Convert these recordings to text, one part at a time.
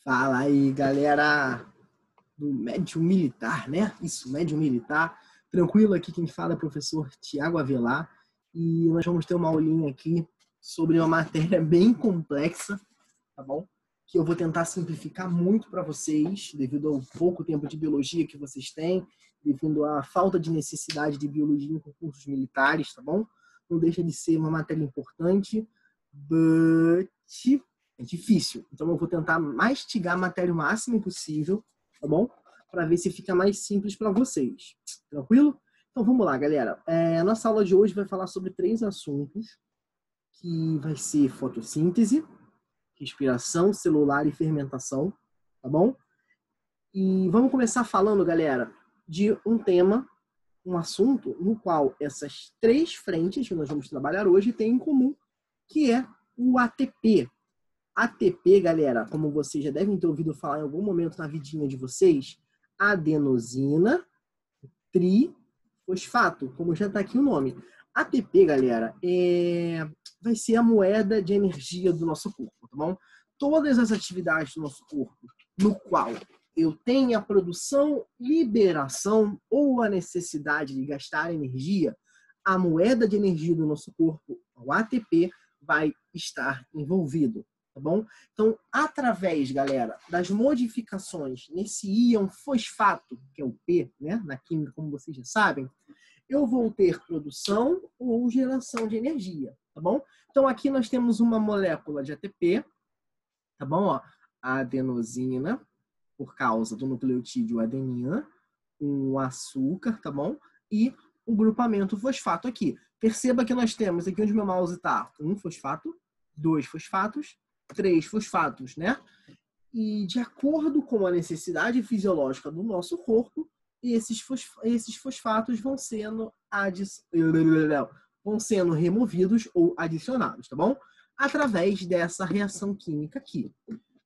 Fala aí, galera do médium militar, né? Isso, médium militar. Tranquilo, aqui quem fala é o professor Tiago Avelar e nós vamos ter uma aulinha aqui sobre uma matéria bem complexa, tá bom? Que eu vou tentar simplificar muito para vocês, devido ao pouco tempo de biologia que vocês têm, devido à falta de necessidade de biologia em concursos militares, tá bom? Não deixa de ser uma matéria importante, but é difícil. Então eu vou tentar mastigar a matéria o máximo possível, tá bom? Para ver se fica mais simples para vocês. Tranquilo? Então vamos lá, galera. A nossa aula de hoje vai falar sobre 3 assuntos, que vai ser fotossíntese, respiração celular e fermentação, tá bom? E vamos começar falando, galera, de um tema, um assunto no qual essas 3 frentes que nós vamos trabalhar hoje têm em comum, que é o ATP. ATP, galera, como vocês já devem ter ouvido falar em algum momento na vidinha de vocês, adenosina trifosfato, como já está aqui o nome. ATP, galera, vai ser a moeda de energia do nosso corpo, tá bom? Todas as atividades do nosso corpo, no qual eu tenho a produção, liberação ou a necessidade de gastar energia, a moeda de energia do nosso corpo, o ATP, vai estar envolvido, tá bom? Então, através, galera, das modificações nesse íon fosfato, que é o P, né, na química, como vocês já sabem, eu vou ter produção ou geração de energia, tá bom? Então, aqui nós temos uma molécula de ATP, tá bom? Ó, a adenosina, por causa do nucleotídeo adenina, um açúcar, tá bom? E o grupamento fosfato aqui. Perceba que nós temos aqui onde meu mouse está, 1 fosfato, 2 fosfatos, 3 fosfatos, né? E de acordo com a necessidade fisiológica do nosso corpo, esses fosfatos vão sendo removidos ou adicionados, tá bom? Através dessa reação química aqui.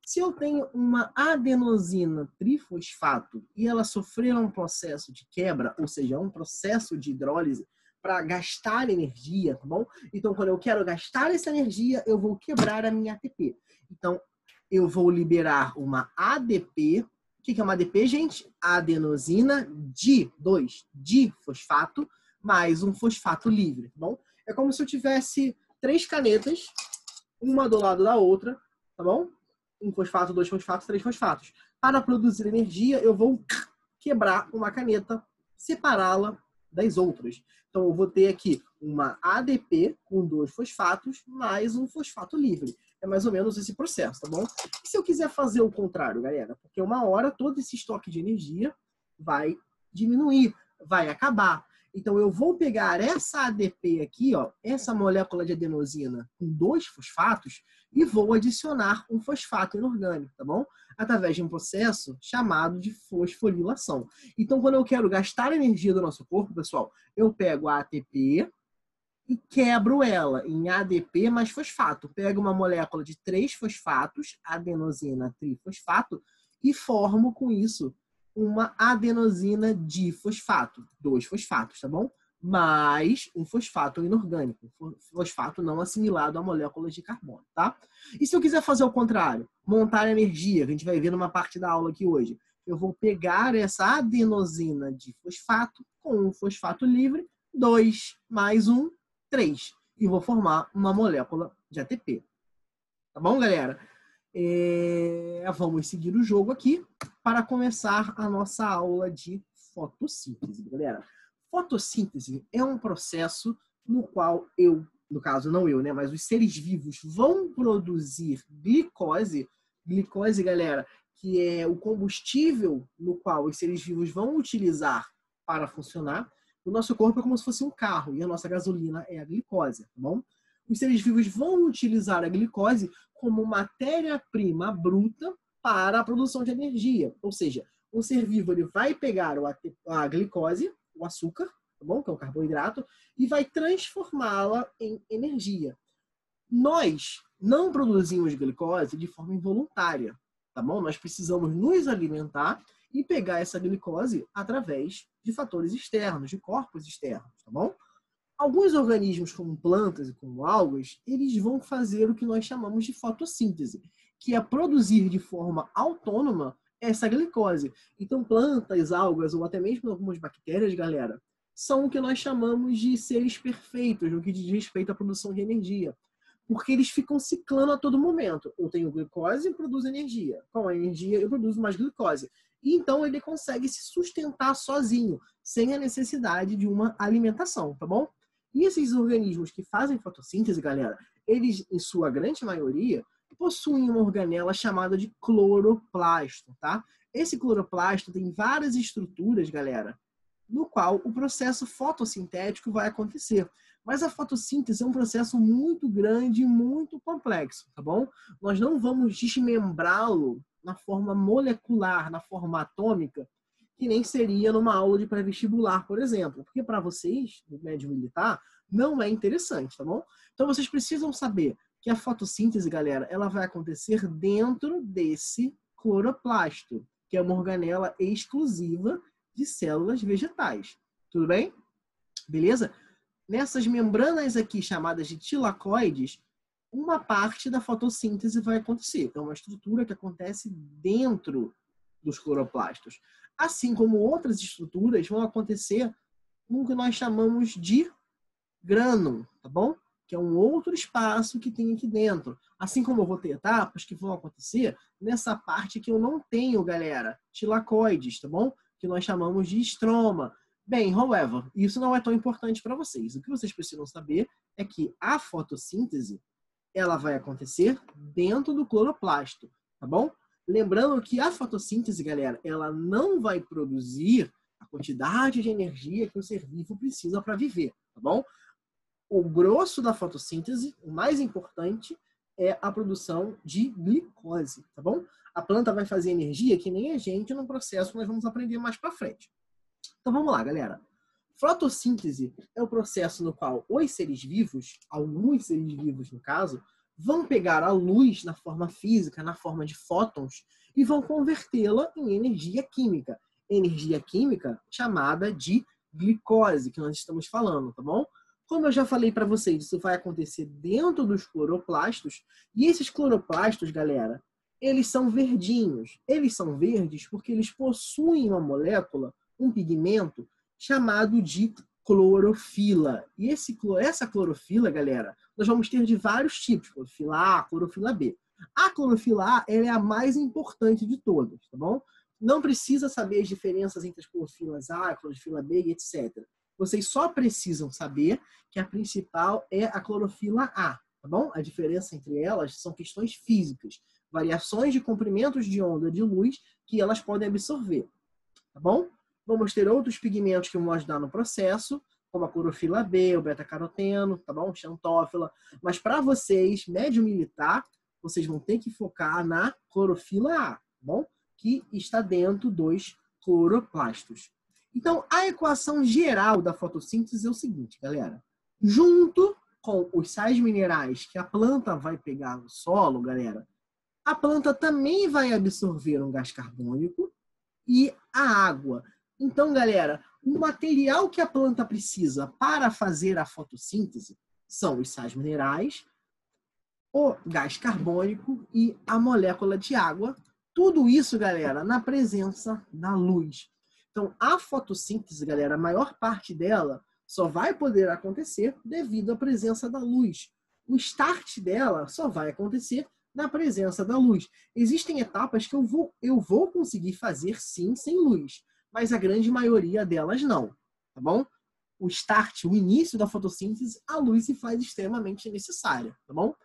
Se eu tenho uma adenosina trifosfato e ela sofrer um processo de quebra, ou seja, um processo de hidrólise para gastar energia, tá bom? Então, quando eu quero gastar essa energia, eu vou quebrar a minha ATP. Então, eu vou liberar uma ADP. O que é uma ADP, gente? Adenosina difosfato mais um fosfato livre, tá bom? É como se eu tivesse 3 canetas, uma do lado da outra, tá bom? 1 fosfato, 2 fosfatos, 3 fosfatos. Para produzir energia, eu vou quebrar uma caneta, separá-la das outras. Então, eu vou ter aqui uma ADP com 2 fosfatos mais um fosfato livre. É mais ou menos esse processo, tá bom? E se eu quiser fazer o contrário, galera? Porque uma hora todo esse estoque de energia vai diminuir, vai acabar. Então, eu vou pegar essa ADP aqui, ó, essa molécula de adenosina com 2 fosfatos e vou adicionar um fosfato inorgânico, tá bom? Através de um processo chamado de fosforilação. Então, quando eu quero gastar energia do nosso corpo, pessoal, eu pego a ATP e quebro ela em ADP mais fosfato. Pego uma molécula de 3 fosfatos, adenosina trifosfato, e formo com isso uma adenosina difosfato, 2 fosfatos, tá bom? Mais um fosfato inorgânico, fosfato não assimilado a moléculas de carbono, tá? E se eu quiser fazer o contrário, montar energia, que a gente vai ver numa parte da aula aqui hoje, eu vou pegar essa adenosina difosfato com um fosfato livre, 2 mais 1, 3, e vou formar uma molécula de ATP. Tá bom, galera? Vamos seguir o jogo aqui para começar a nossa aula de fotossíntese, galera. Fotossíntese é um processo no qual no caso não eu, né, mas os seres vivos vão produzir glicose. Glicose, galera, que é o combustível no qual os seres vivos vão utilizar para funcionar. O nosso corpo é como se fosse um carro e a nossa gasolina é a glicose, tá bom? Os seres vivos vão utilizar a glicose como matéria-prima bruta para a produção de energia. Ou seja, o ser vivo ele vai pegar a glicose, o açúcar, tá bom? Que é o carboidrato, e vai transformá-la em energia. Nós não produzimos glicose de forma involuntária, tá bom? Nós precisamos nos alimentar e pegar essa glicose através de fatores externos, de corpos externos, tá bom? Alguns organismos, como plantas e como algas, eles vão fazer o que nós chamamos de fotossíntese, que é produzir de forma autônoma essa glicose. Então, plantas, algas ou até mesmo algumas bactérias, galera, são o que nós chamamos de seres perfeitos no que diz respeito à produção de energia. Porque eles ficam ciclando a todo momento. Eu tenho glicose e produzo energia. Com a energia, eu produzo mais glicose. E então, ele consegue se sustentar sozinho, sem a necessidade de uma alimentação, tá bom? E esses organismos que fazem fotossíntese, galera, eles, em sua grande maioria, possuem uma organela chamada de cloroplasto, tá? Esse cloroplasto tem várias estruturas, galera, no qual o processo fotossintético vai acontecer. Mas a fotossíntese é um processo muito grande e muito complexo, tá bom? Nós não vamos desmembrá-lo na forma molecular, na forma atômica, que nem seria numa aula de pré-vestibular, por exemplo. Porque para vocês, do médio militar, não é interessante, tá bom? Então vocês precisam saber que a fotossíntese, galera, ela vai acontecer dentro desse cloroplasto, que é uma organela exclusiva de células vegetais. Tudo bem? Beleza? Nessas membranas aqui, chamadas de tilacoides, uma parte da fotossíntese vai acontecer. É uma estrutura que acontece dentro dos cloroplastos. Assim como outras estruturas vão acontecer no que nós chamamos de grânum, tá bom? Que é um outro espaço que tem aqui dentro. Assim como eu vou ter etapas que vão acontecer nessa parte que eu não tenho, galera, tilacoides, tá bom? Que nós chamamos de estroma. Bem, however, isso não é tão importante para vocês. O que vocês precisam saber é que a fotossíntese, ela vai acontecer dentro do cloroplasto, tá bom? Lembrando que a fotossíntese, galera, ela não vai produzir a quantidade de energia que o ser vivo precisa para viver, tá bom? O grosso da fotossíntese, o mais importante, é a produção de glicose, tá bom? A planta vai fazer energia que nem a gente no processo que nós vamos aprender mais para frente. Então vamos lá, galera. Fotossíntese é o processo no qual os seres vivos, alguns seres vivos no caso, vão pegar a luz na forma física, na forma de fótons, e vão convertê-la em energia química. Energia química chamada de glicose, que nós estamos falando, tá bom? Como eu já falei para vocês, isso vai acontecer dentro dos cloroplastos, e esses cloroplastos, galera, eles são verdinhos. Eles são verdes porque eles possuem uma molécula, um pigmento, chamado de clorofila. E essa clorofila, galera, nós vamos ter de vários tipos, clorofila A, clorofila B. A clorofila A ela é a mais importante de todas, tá bom? Não precisa saber as diferenças entre as clorofilas A, clorofila B e etc. Vocês só precisam saber que a principal é a clorofila A, tá bom? A diferença entre elas são questões físicas, variações de comprimentos de onda de luz que elas podem absorver, tá bom? Vamos ter outros pigmentos que vão ajudar no processo, como a clorofila B, o beta-caroteno, tá bom? Xantófila. Mas para vocês, médio militar, vocês vão ter que focar na clorofila A, tá bom? Que está dentro dos cloroplastos. Então, a equação geral da fotossíntese é o seguinte, galera. Junto com os sais minerais que a planta vai pegar no solo, galera, a planta também vai absorver um gás carbônico e a água. Então, galera, o material que a planta precisa para fazer a fotossíntese são os sais minerais, o gás carbônico e a molécula de água. Tudo isso, galera, na presença da luz. Então, a fotossíntese, galera, a maior parte dela só vai poder acontecer devido à presença da luz. O start dela só vai acontecer na presença da luz. Existem etapas que eu vou conseguir fazer, sim, sem luz, mas a grande maioria delas não, tá bom? O start, o início da fotossíntese, a luz se faz extremamente necessária, tá bom?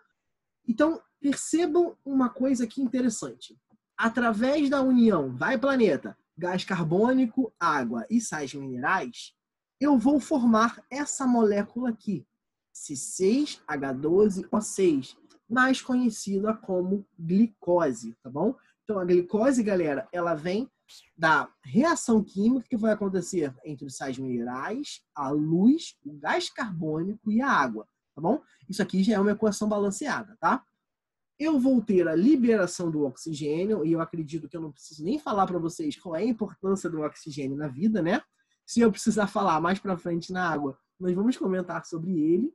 Então, percebam uma coisa aqui interessante. Através da união, vai planeta, gás carbônico, água e sais minerais, eu vou formar essa molécula aqui, C6H12O6, mais conhecida como glicose, tá bom? Então, a glicose, galera, ela vem da reação química que vai acontecer entre os sais minerais, a luz, o gás carbônico e a água, tá bom? Isso aqui já é uma equação balanceada, tá? Eu vou ter a liberação do oxigênio, e eu acredito que eu não preciso nem falar para vocês qual é a importância do oxigênio na vida, né? Se eu precisar falar mais para frente na água, nós vamos comentar sobre ele.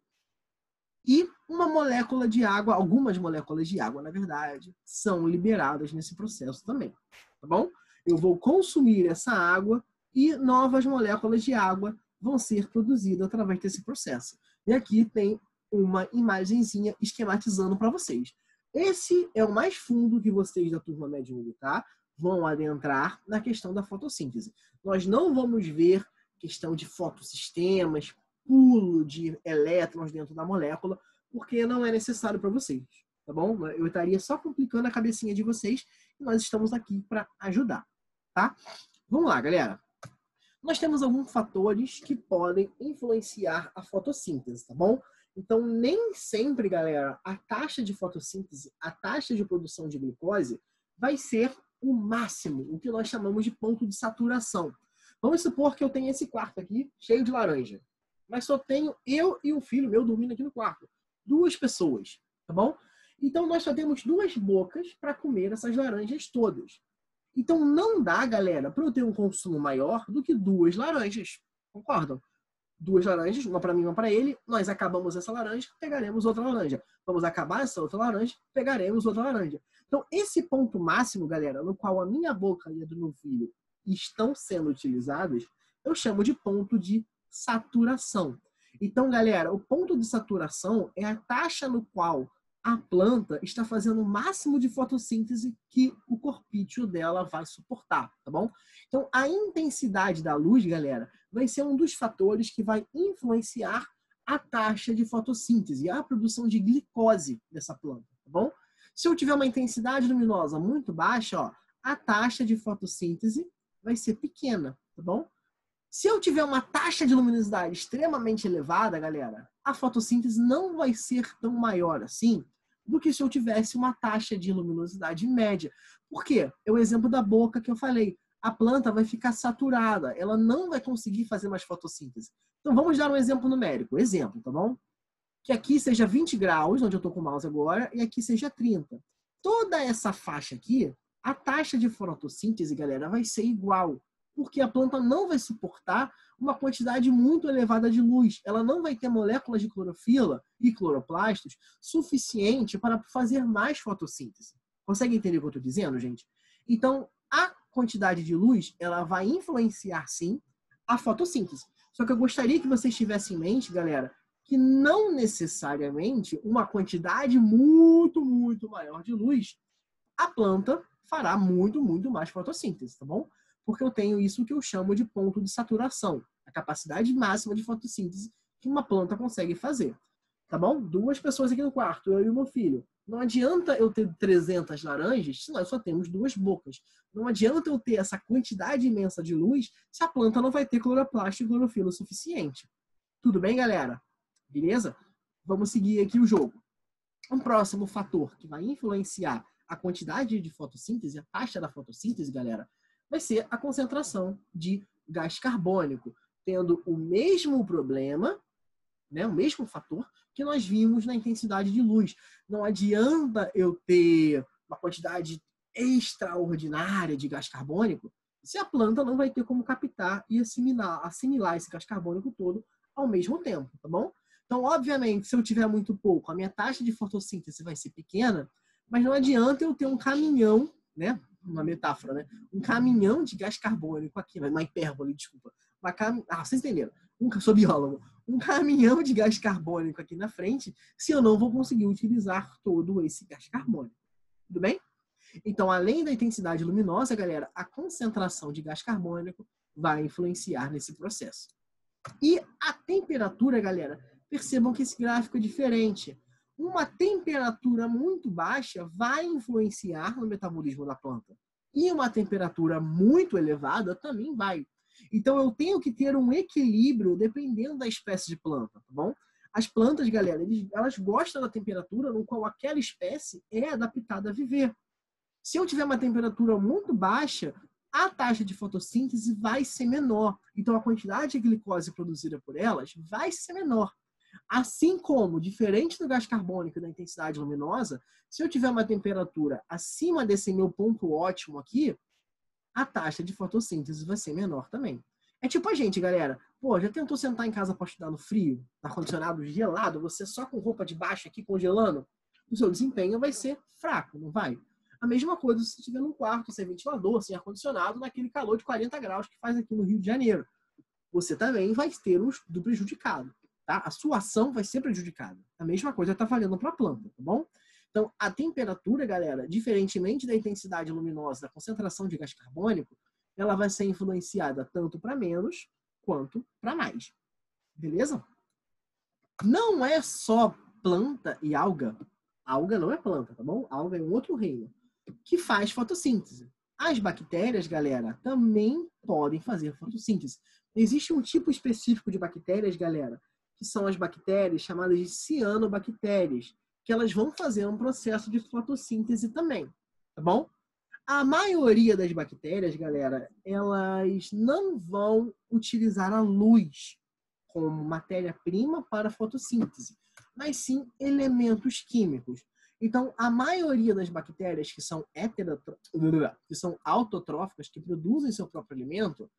E uma molécula de água, algumas moléculas de água, na verdade, são liberadas nesse processo também, tá bom? Eu vou consumir essa água e novas moléculas de água vão ser produzidas através desse processo. E aqui tem uma imagenzinha esquematizando para vocês. Esse é o mais fundo que vocês da turma média militar vão adentrar na questão da fotossíntese. Nós não vamos ver questão de fotossistemas, pulo de elétrons dentro da molécula, porque não é necessário para vocês, tá bom? Eu estaria só complicando a cabecinha de vocês e nós estamos aqui para ajudar, tá? Vamos lá, galera. Nós temos alguns fatores que podem influenciar a fotossíntese, tá bom? Então, nem sempre, galera, a taxa de fotossíntese, a taxa de produção de glicose vai ser o máximo, o que nós chamamos de ponto de saturação. Vamos supor que eu tenho esse quarto aqui cheio de laranja, mas só tenho eu e um filho meu dormindo aqui no quarto. 2 pessoas, tá bom? Então, nós só temos 2 bocas para comer essas laranjas todas. Então, não dá, galera, para eu ter um consumo maior do que 2 laranjas. Concordam? 2 laranjas, uma para mim, uma para ele. Nós acabamos essa laranja, pegaremos outra laranja. Vamos acabar essa outra laranja, pegaremos outra laranja. Então, esse ponto máximo, galera, no qual a minha boca e a do meu filho estão sendo utilizadas, eu chamo de ponto de saturação. Então, galera, o ponto de saturação é a taxa no qual a planta está fazendo o máximo de fotossíntese que o corpício dela vai suportar, tá bom? Então, a intensidade da luz, galera, vai ser um dos fatores que vai influenciar a taxa de fotossíntese, a produção de glicose dessa planta, tá bom? Se eu tiver uma intensidade luminosa muito baixa, ó, a taxa de fotossíntese vai ser pequena, tá bom? Se eu tiver uma taxa de luminosidade extremamente elevada, galera, a fotossíntese não vai ser tão maior assim do que se eu tivesse uma taxa de luminosidade média. Por quê? É o exemplo da boca que eu falei. A planta vai ficar saturada, ela não vai conseguir fazer mais fotossíntese. Então vamos dar um exemplo numérico. Exemplo, tá bom? Que aqui seja 20 graus, onde eu estou com o mouse agora, e aqui seja 30. Toda essa faixa aqui, a taxa de fotossíntese, galera, vai ser igual. Porque a planta não vai suportar uma quantidade muito elevada de luz. Ela não vai ter moléculas de clorofila e cloroplastos suficiente para fazer mais fotossíntese. Consegue entender o que eu estou dizendo, gente? Então, a quantidade de luz, ela vai influenciar, sim, a fotossíntese. Só que eu gostaria que vocês tivessem em mente, galera, que não necessariamente uma quantidade muito, muito maior de luz, a planta fará muito, muito mais fotossíntese, tá bom? Porque eu tenho isso que eu chamo de ponto de saturação, a capacidade máxima de fotossíntese que uma planta consegue fazer, tá bom? 2 pessoas aqui no quarto, eu e o meu filho. Não adianta eu ter 300 laranjas se nós só temos 2 bocas. Não adianta eu ter essa quantidade imensa de luz se a planta não vai ter cloroplasto e clorofila o suficiente. Tudo bem, galera? Beleza? Vamos seguir aqui o jogo. Um próximo fator que vai influenciar a quantidade de fotossíntese, a taxa da fotossíntese, galera, vai ser a concentração de gás carbônico, tendo o mesmo problema, né, o mesmo fator que nós vimos na intensidade de luz. Não adianta eu ter uma quantidade extraordinária de gás carbônico se a planta não vai ter como captar e assimilar esse gás carbônico todo ao mesmo tempo, tá bom? Então, obviamente, se eu tiver muito pouco, a minha taxa de fotossíntese vai ser pequena, mas não adianta eu ter um caminhão, né? Uma metáfora, né? Um caminhão de gás carbônico aqui, uma hipérbole, desculpa. Vocês entenderam? Sou biólogo. Um caminhão de gás carbônico aqui na frente, se eu não vou conseguir utilizar todo esse gás carbônico. Tudo bem? Então, além da intensidade luminosa, galera, a concentração de gás carbônico vai influenciar nesse processo. E a temperatura, galera, percebam que esse gráfico é diferente. Uma temperatura muito baixa vai influenciar no metabolismo da planta. E uma temperatura muito elevada também vai. Então, eu tenho que ter um equilíbrio dependendo da espécie de planta, tá bom? As plantas, galera, elas gostam da temperatura no qual aquela espécie é adaptada a viver. Se eu tiver uma temperatura muito baixa, a taxa de fotossíntese vai ser menor. Então, a quantidade de glicose produzida por elas vai ser menor. Assim como, diferente do gás carbônico e da intensidade luminosa, se eu tiver uma temperatura acima desse meu ponto ótimo aqui, a taxa de fotossíntese vai ser menor também. É tipo a gente, galera. Pô, já tentou sentar em casa para estudar no frio, ar-condicionado gelado, você só com roupa de baixo aqui congelando? O seu desempenho vai ser fraco, não vai? A mesma coisa se você estiver num quarto sem ventilador, sem ar-condicionado, naquele calor de 40 graus que faz aqui no Rio de Janeiro. Você também vai ter do prejudicado, tá? A sua ação vai ser prejudicada. A mesma coisa está valendo para a planta, tá bom? Então, a temperatura, galera, diferentemente da intensidade luminosa, da concentração de gás carbônico, ela vai ser influenciada tanto para menos quanto para mais. Beleza? Não é só planta e alga. Alga não é planta, tá bom? Alga é um outro reino que faz fotossíntese. As bactérias, galera, também podem fazer fotossíntese. Existe um tipo específico de bactérias, galera, que são as bactérias chamadas de cianobactérias, que elas vão fazer um processo de fotossíntese também, tá bom? A maioria das bactérias, galera, elas não vão utilizar a luz como matéria-prima para a fotossíntese, mas sim elementos químicos. Então, a maioria das bactérias que são autotróficas, que produzem seu próprio alimento,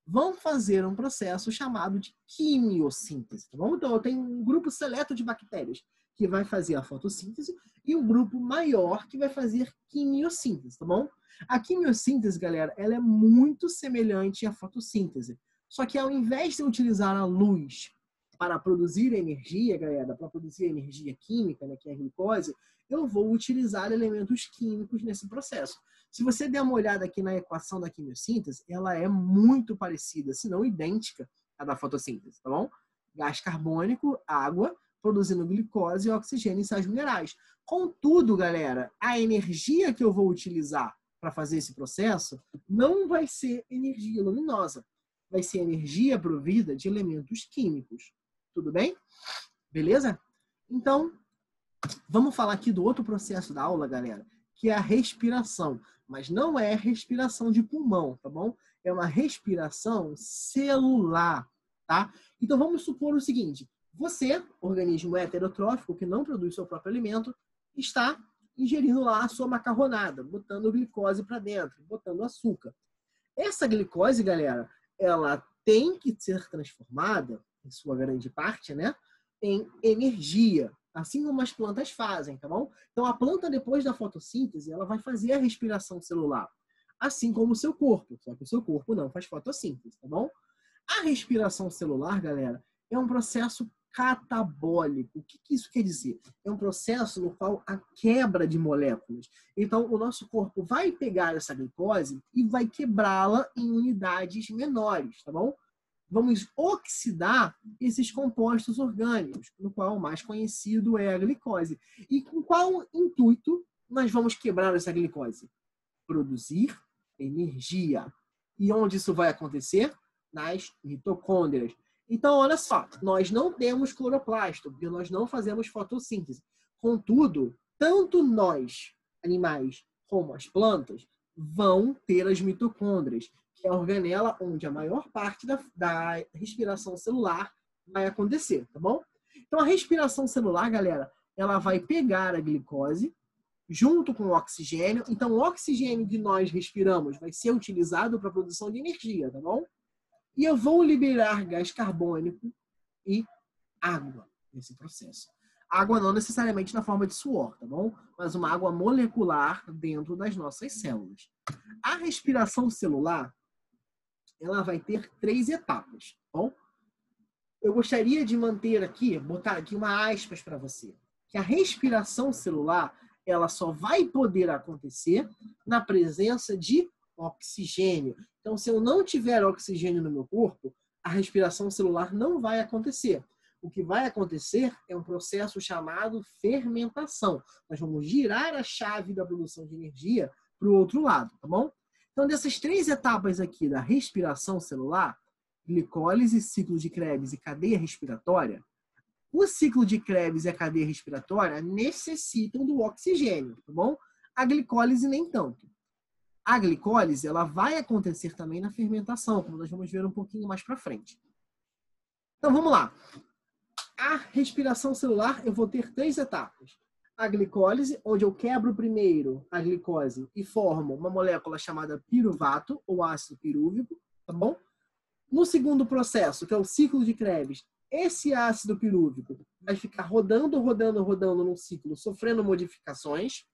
vão fazer um processo chamado de quimiossíntese. Tá bom? Então, eu tenho um grupo seleto de bactérias que vai fazer a fotossíntese e um grupo maior que vai fazer quimiossíntese, tá bom? A quimiossíntese, galera, ela é muito semelhante à fotossíntese. Só que ao invés de utilizar a luz para produzir energia, galera, para produzir energia química, né, que é a glicose, eu vou utilizar elementos químicos nesse processo. Se você der uma olhada aqui na equação da quimiossíntese, ela é muito parecida, se não idêntica à da fotossíntese, tá bom? Gás carbônico, água, produzindo glicose e oxigênio em sais minerais. Contudo, galera, a energia que eu vou utilizar para fazer esse processo não vai ser energia luminosa. Vai ser energia provida de elementos químicos. Tudo bem? Beleza? Então, vamos falar aqui do outro processo da aula, galera, que é a respiração. Mas não é respiração de pulmão, tá bom? É uma respiração celular, tá? Então, vamos supor o seguinte. Você, organismo heterotrófico, que não produz seu próprio alimento, está ingerindo lá a sua macarronada, botando glicose para dentro, botando açúcar. Essa glicose, galera, ela tem que ser transformada, em sua grande parte, né, em energia, assim como as plantas fazem, tá bom? Então, a planta, depois da fotossíntese, ela vai fazer a respiração celular, assim como o seu corpo, só que o seu corpo não faz fotossíntese, tá bom? A respiração celular, galera, é um processo catabólico. O que isso quer dizer? É um processo no qual a quebra de moléculas. Então, o nosso corpo vai pegar essa glicose e vai quebrá-la em unidades menores, tá bom? Vamos oxidar esses compostos orgânicos, no qual o mais conhecido é a glicose. E com qual intuito nós vamos quebrar essa glicose? Produzir energia. E onde isso vai acontecer? Nas mitocôndrias. Então, olha só, nós não temos cloroplasto, porque nós não fazemos fotossíntese. Contudo, tanto nós, animais, como as plantas, vão ter as mitocôndrias, que é a organela onde a maior parte da respiração celular vai acontecer, tá bom? Então, a respiração celular, galera, ela vai pegar a glicose junto com o oxigênio. Então, o oxigênio que nós respiramos vai ser utilizado para a produção de energia, tá bom? E eu vou liberar gás carbônico e água nesse processo. Água não necessariamente na forma de suor, tá bom? Mas uma água molecular dentro das nossas células. A respiração celular, ela vai ter 3 etapas, tá bom? Eu gostaria de manter aqui, botar aqui uma aspas para você, que a respiração celular, ela só vai poder acontecer na presença de oxigênio. Então, se eu não tiver oxigênio no meu corpo, a respiração celular não vai acontecer. O que vai acontecer é um processo chamado fermentação. Nós vamos girar a chave da produção de energia para o outro lado, tá bom? Então, dessas 3 etapas aqui da respiração celular, glicólise, ciclo de Krebs e cadeia respiratória, o ciclo de Krebs e a cadeia respiratória necessitam do oxigênio, tá bom? A glicólise nem tanto. A glicólise, ela vai acontecer também na fermentação, como nós vamos ver um pouquinho mais para frente. Então, vamos lá. A respiração celular, eu vou ter 3 etapas. A glicólise, onde eu quebro primeiro a glicose e formo uma molécula chamada piruvato, ou ácido pirúvico, tá bom? No segundo processo, que é o ciclo de Krebs, esse ácido pirúvico vai ficar rodando num ciclo, sofrendo modificações.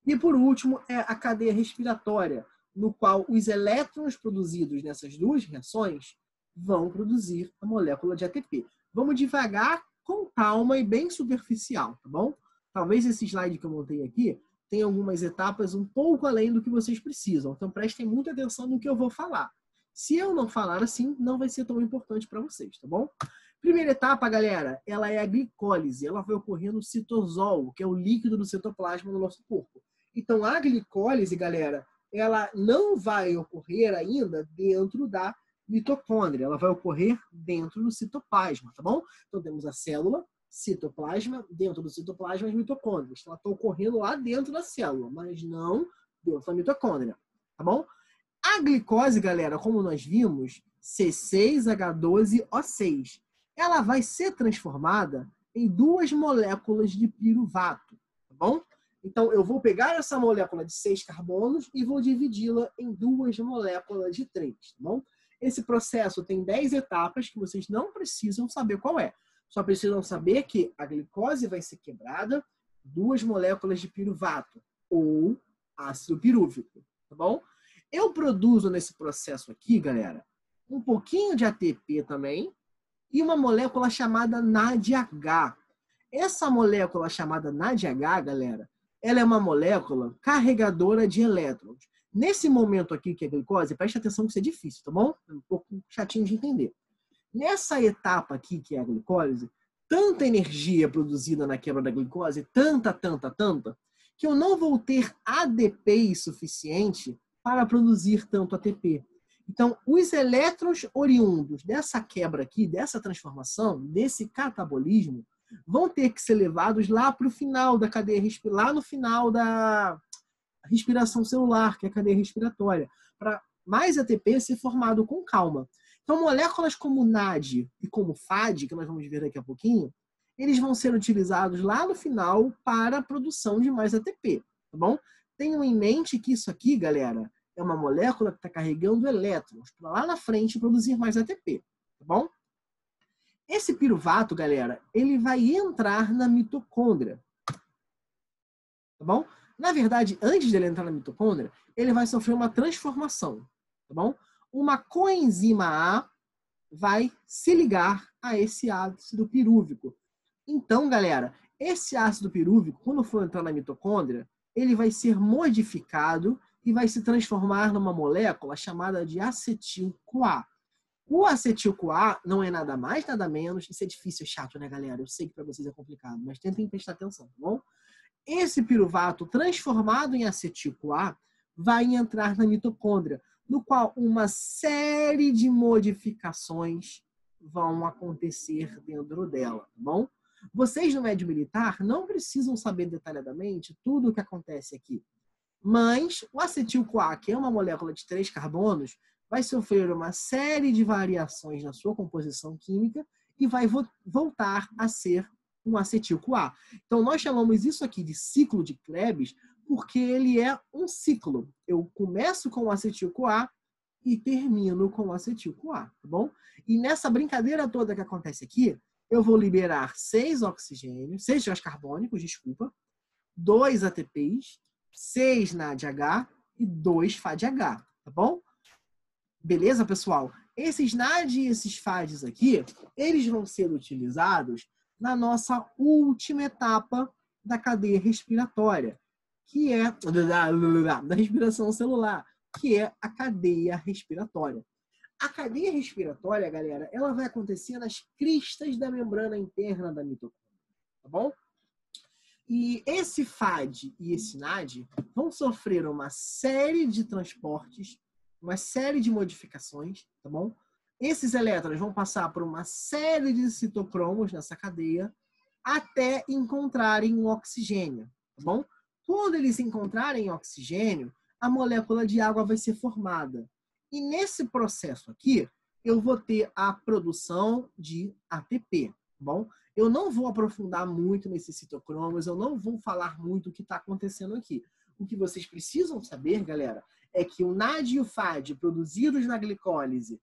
E por último, é a cadeia respiratória, no qual os elétrons produzidos nessas duas reações vão produzir a molécula de ATP. Vamos devagar, com calma e bem superficial, tá bom? Talvez esse slide que eu montei aqui tenha algumas etapas um pouco além do que vocês precisam. Então prestem muita atenção no que eu vou falar. Se eu não falar assim, não vai ser tão importante para vocês, tá bom? Primeira etapa, galera, ela é a glicólise. Ela vai ocorrer no citosol, que é o líquido do citoplasma do nosso corpo. Então, a glicólise, galera, ela não vai ocorrer ainda dentro da mitocôndria. Ela vai ocorrer dentro do citoplasma, tá bom? Então, temos a célula, citoplasma, dentro do citoplasma as mitocôndrias. Ela está ocorrendo lá dentro da célula, mas não dentro da mitocôndria, tá bom? A glicose, galera, como nós vimos, C6H12O6, ela vai ser transformada em duas moléculas de piruvato, tá bom? Então, eu vou pegar essa molécula de 6 carbonos e vou dividi-la em duas moléculas de 3, tá bom? Esse processo tem 10 etapas que vocês não precisam saber qual é. Só precisam saber que a glicose vai ser quebrada em duas moléculas de piruvato, ou ácido pirúvico, tá bom? Eu produzo nesse processo aqui, galera, um pouquinho de ATP também e uma molécula chamada NADH. Essa molécula chamada NADH, galera, ela é uma molécula carregadora de elétrons. Nesse momento aqui, que é a glicose, preste atenção que isso é difícil, tá bom? É um pouco chatinho de entender. Nessa etapa aqui, que é a glicólise, tanta energia é produzida na quebra da glicose, tanta, que eu não vou ter ADP suficiente para produzir tanto ATP. Então, os elétrons oriundos dessa quebra aqui, dessa transformação, desse catabolismo, vão ter que ser levados lá para o final da cadeia respiratória, lá no final da respiração celular, que é a cadeia respiratória, para mais ATP ser formado com calma. Então, moléculas como NAD e como FAD, que nós vamos ver daqui a pouquinho, eles vão ser utilizados lá no final para a produção de mais ATP, tá bom? Tenham em mente que isso aqui, galera, é uma molécula que está carregando elétrons para lá na frente produzir mais ATP, tá bom? Esse piruvato, galera, ele vai entrar na mitocôndria, tá bom? Na verdade, antes dele entrar na mitocôndria, ele vai sofrer uma transformação, tá bom? Uma coenzima A vai se ligar a esse ácido pirúvico. Então, galera, esse ácido pirúvico, quando for entrar na mitocôndria, ele vai ser modificado e vai se transformar numa molécula chamada de acetil-CoA. O acetil-CoA não é nada mais, nada menos. Isso é difícil, é chato, né, galera? Eu sei que para vocês é complicado, mas tentem prestar atenção, tá bom? Esse piruvato transformado em acetil-CoA vai entrar na mitocôndria, no qual uma série de modificações vão acontecer dentro dela, tá bom? Vocês no médio militar não precisam saber detalhadamente tudo o que acontece aqui. Mas o acetil-CoA, que é uma molécula de 3 carbonos, vai sofrer uma série de variações na sua composição química e vai voltar a ser um acetil-CoA. Então, nós chamamos isso aqui de ciclo de Krebs porque ele é um ciclo. Eu começo com o acetil-CoA e termino com o acetil-CoA, tá bom? E nessa brincadeira toda que acontece aqui, eu vou liberar 6 oxigênios, 6 gás carbônicos, desculpa, 2 ATPs, 6 NADH e 2 FADH, tá bom? Beleza, pessoal? Esses NAD e esses FADs aqui, eles vão ser utilizados na nossa última etapa da cadeia respiratória, que é da respiração celular, que é a cadeia respiratória. A cadeia respiratória, galera, ela vai acontecer nas cristas da membrana interna da mitocôndria, tá bom? E esse FAD e esse NAD vão sofrer uma série de transportes, uma série de modificações, tá bom? Esses elétrons vão passar por uma série de citocromos nessa cadeia até encontrarem um oxigênio, tá bom? Quando eles encontrarem oxigênio, a molécula de água vai ser formada. E nesse processo aqui, eu vou ter a produção de ATP, tá bom? Eu não vou aprofundar muito nesses citocromos, eu não vou falar muito o que está acontecendo aqui. O que vocês precisam saber, galera, é que o NAD e o FAD produzidos na glicólise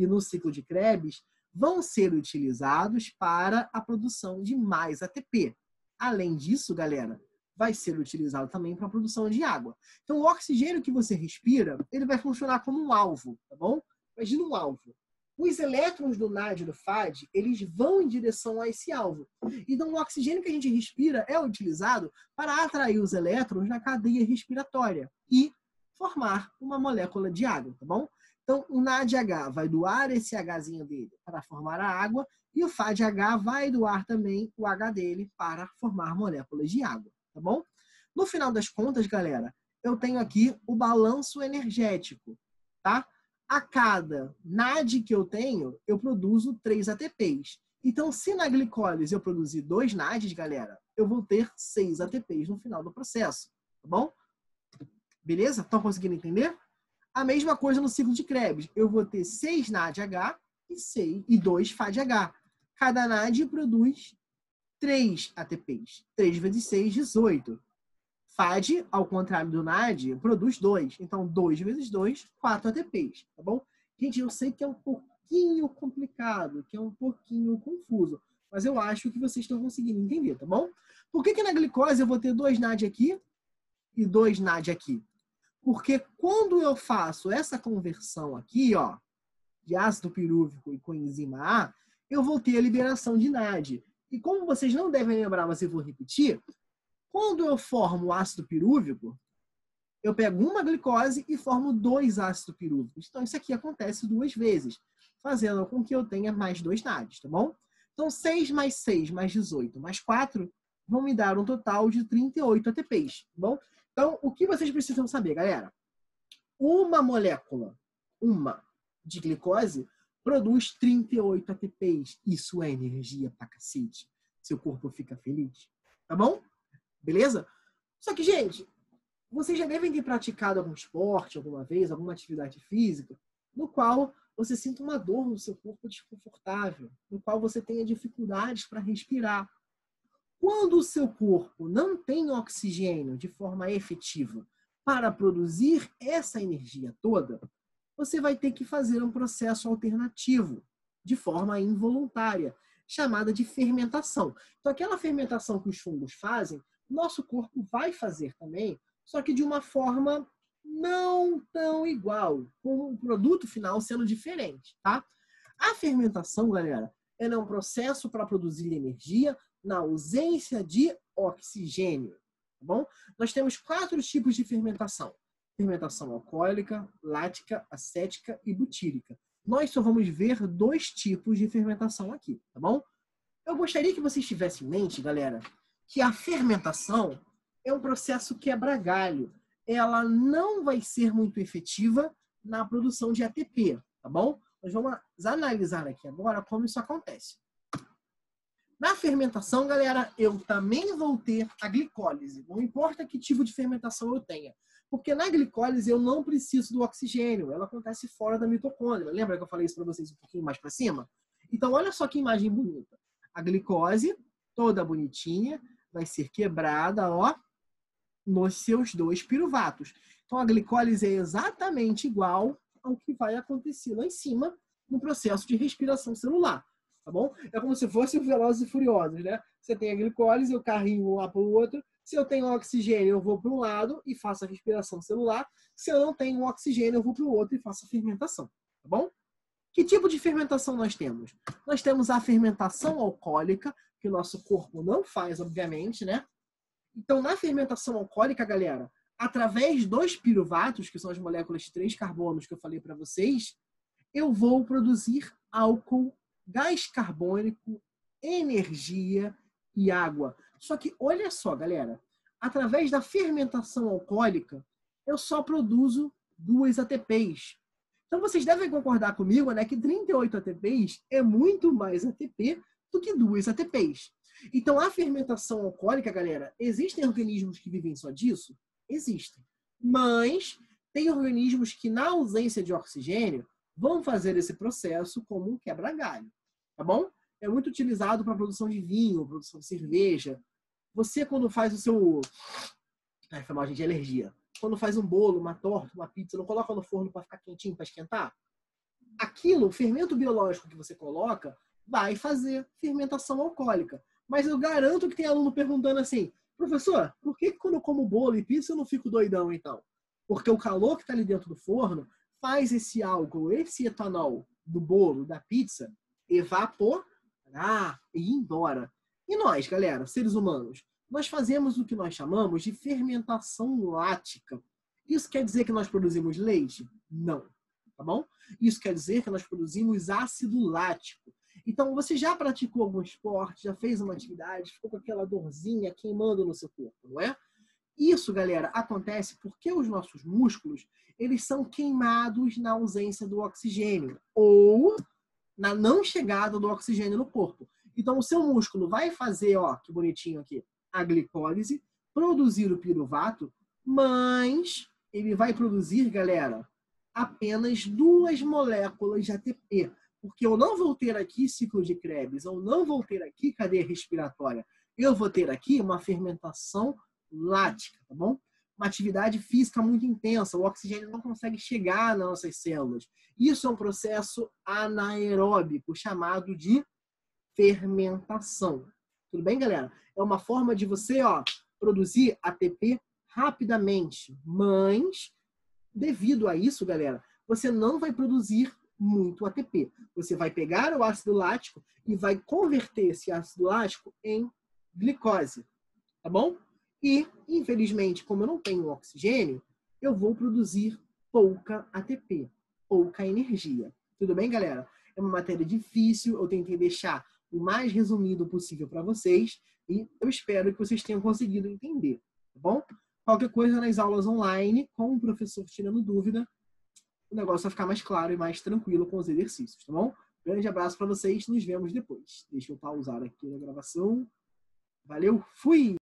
e no ciclo de Krebs vão ser utilizados para a produção de mais ATP. Além disso, galera, vai ser utilizado também para a produção de água. Então, o oxigênio que você respira, ele vai funcionar como um alvo, tá bom? Imagina um alvo. Os elétrons do NAD e do FAD, eles vão em direção a esse alvo. Então, o oxigênio que a gente respira é utilizado para atrair os elétrons na cadeia respiratória e formar uma molécula de água, tá bom? Então, o NADH vai doar esse Hzinho dele para formar a água e o FADH vai doar também o H dele para formar moléculas de água, tá bom? No final das contas, galera, eu tenho aqui o balanço energético, tá? A cada NAD que eu tenho, eu produzo 3 ATPs. Então, se na glicólise eu produzir 2 NADs, galera, eu vou ter 6 ATPs no final do processo, tá bom? Beleza? Estão conseguindo entender? A mesma coisa no ciclo de Krebs. Eu vou ter 6 NADH e 2 FADH. Cada NAD produz 3 ATPs. 3 vezes 6, 18. FAD, ao contrário do NAD, produz 2. Então, 2 vezes 2, 4 ATPs, tá bom? Gente, eu sei que é um pouquinho complicado, que é um pouquinho confuso, mas eu acho que vocês estão conseguindo entender, tá bom? Por que na glicose eu vou ter 2 NAD aqui e 2 NAD aqui? Porque quando eu faço essa conversão aqui, ó, de ácido pirúvico e coenzima A, eu vou ter a liberação de NAD. E como vocês não devem lembrar, mas eu vou repetir, quando eu formo ácido pirúvico, eu pego uma glicose e formo 2 ácidos pirúvicos. Então, isso aqui acontece 2 vezes, fazendo com que eu tenha mais 2 NADs, tá bom? Então, 6 mais 6 mais 18 mais 4 vão me dar um total de 38 ATPs, tá bom? Então, o que vocês precisam saber, galera? Uma molécula, de glicose, produz 38 ATPs. Isso é energia pra cacete. Seu corpo fica feliz, tá bom? Beleza? Só que, gente, vocês já devem ter praticado algum esporte alguma vez, alguma atividade física, no qual você sinta uma dor no seu corpo desconfortável, no qual você tenha dificuldades para respirar. Quando o seu corpo não tem oxigênio de forma efetiva para produzir essa energia toda, você vai ter que fazer um processo alternativo, de forma involuntária, chamada de fermentação. Então, aquela fermentação que os fungos fazem, nosso corpo vai fazer também, só que de uma forma não tão igual, com o produto final sendo diferente, tá? A fermentação, galera, ela é um processo para produzir energia na ausência de oxigênio, tá bom? Nós temos 4 tipos de fermentação. Fermentação alcoólica, lática, acética e butírica. Nós só vamos ver 2 tipos de fermentação aqui, tá bom? Eu gostaria que vocês tivessem em mente, galera, que a fermentação é um processo quebra-galho. Ela não vai ser muito efetiva na produção de ATP, tá bom? Nós vamos analisar aqui agora como isso acontece. Na fermentação, galera, eu também vou ter a glicólise. Não importa que tipo de fermentação eu tenha. Porque na glicólise eu não preciso do oxigênio. Ela acontece fora da mitocôndria. Lembra que eu falei isso para vocês um pouquinho mais para cima? Então, olha só que imagem bonita. A glicose, toda bonitinha, vai ser quebrada, ó, nos seus 2 piruvatos. Então, a glicólise é exatamente igual ao que vai acontecer lá em cima no processo de respiração celular. Tá bom? É como se fosse o Velozes e Furiosos, né? Você tem a glicólise, o carrinho um lá para o outro. Se eu tenho oxigênio, eu vou para um lado e faço a respiração celular. Se eu não tenho oxigênio, eu vou para o outro e faço a fermentação. Tá bom? Que tipo de fermentação nós temos? Nós temos a fermentação alcoólica, que o nosso corpo não faz, obviamente, né? Então, na fermentação alcoólica, galera, através dos piruvatos, que são as moléculas de 3 carbonos que eu falei para vocês, eu vou produzir álcool, gás carbônico, energia e água. Só que, olha só, galera, através da fermentação alcoólica, eu só produzo 2 ATPs. Então, vocês devem concordar comigo, né, que 38 ATPs é muito mais ATP do que 2 ATPs. Então, a fermentação alcoólica, galera, existem organismos que vivem só disso? Existem. Mas tem organismos que, na ausência de oxigênio, vão fazer esse processo como um quebra-galho. Tá bom? É muito utilizado para produção de vinho, produção de cerveja. Você, quando faz o seu... Ai, foi mal, gente, de alergia. Quando faz um bolo, uma torta, uma pizza, não coloca no forno para ficar quentinho, para esquentar? aquilo, o fermento biológico que você coloca, vai fazer fermentação alcoólica. Mas eu garanto que tem aluno perguntando assim, professor, por que quando eu como bolo e pizza eu não fico doidão então? Porque o calor que está ali dentro do forno faz esse álcool, esse etanol do bolo, da pizza, evaporar e ir embora. E nós, galera, seres humanos, nós fazemos o que nós chamamos de fermentação lática. Isso quer dizer que nós produzimos leite? Não, tá bom? Isso quer dizer que nós produzimos ácido lático. Então, você já praticou algum esporte, já fez uma atividade, ficou com aquela dorzinha queimando no seu corpo, não é? Isso, galera, acontece porque os nossos músculos, eles são queimados na ausência do oxigênio ou na não chegada do oxigênio no corpo. Então, o seu músculo vai fazer, ó, que bonitinho aqui, a glicólise, produzir o piruvato, mas ele vai produzir, galera, apenas 2 moléculas de ATP. Porque eu não vou ter aqui ciclo de Krebs, eu não vou ter aqui cadeia respiratória. Eu vou ter aqui uma fermentação lática, tá bom? Uma atividade física muito intensa, o oxigênio não consegue chegar nas nossas células. Isso é um processo anaeróbico, chamado de fermentação. Tudo bem, galera? É uma forma de você, ó, produzir ATP rapidamente, mas devido a isso, galera, você não vai produzir muito ATP. Você vai pegar o ácido lático e vai converter esse ácido lático em glicose, tá bom? E, infelizmente, como eu não tenho oxigênio, eu vou produzir pouca ATP, pouca energia. Tudo bem, galera? É uma matéria difícil, eu tentei deixar o mais resumido possível para vocês e eu espero que vocês tenham conseguido entender, tá bom? Qualquer coisa nas aulas online, com o professor tirando dúvida, o negócio vai ficar mais claro e mais tranquilo com os exercícios, tá bom? Grande abraço para vocês, nos vemos depois. Deixa eu pausar aqui a gravação. Valeu, fui!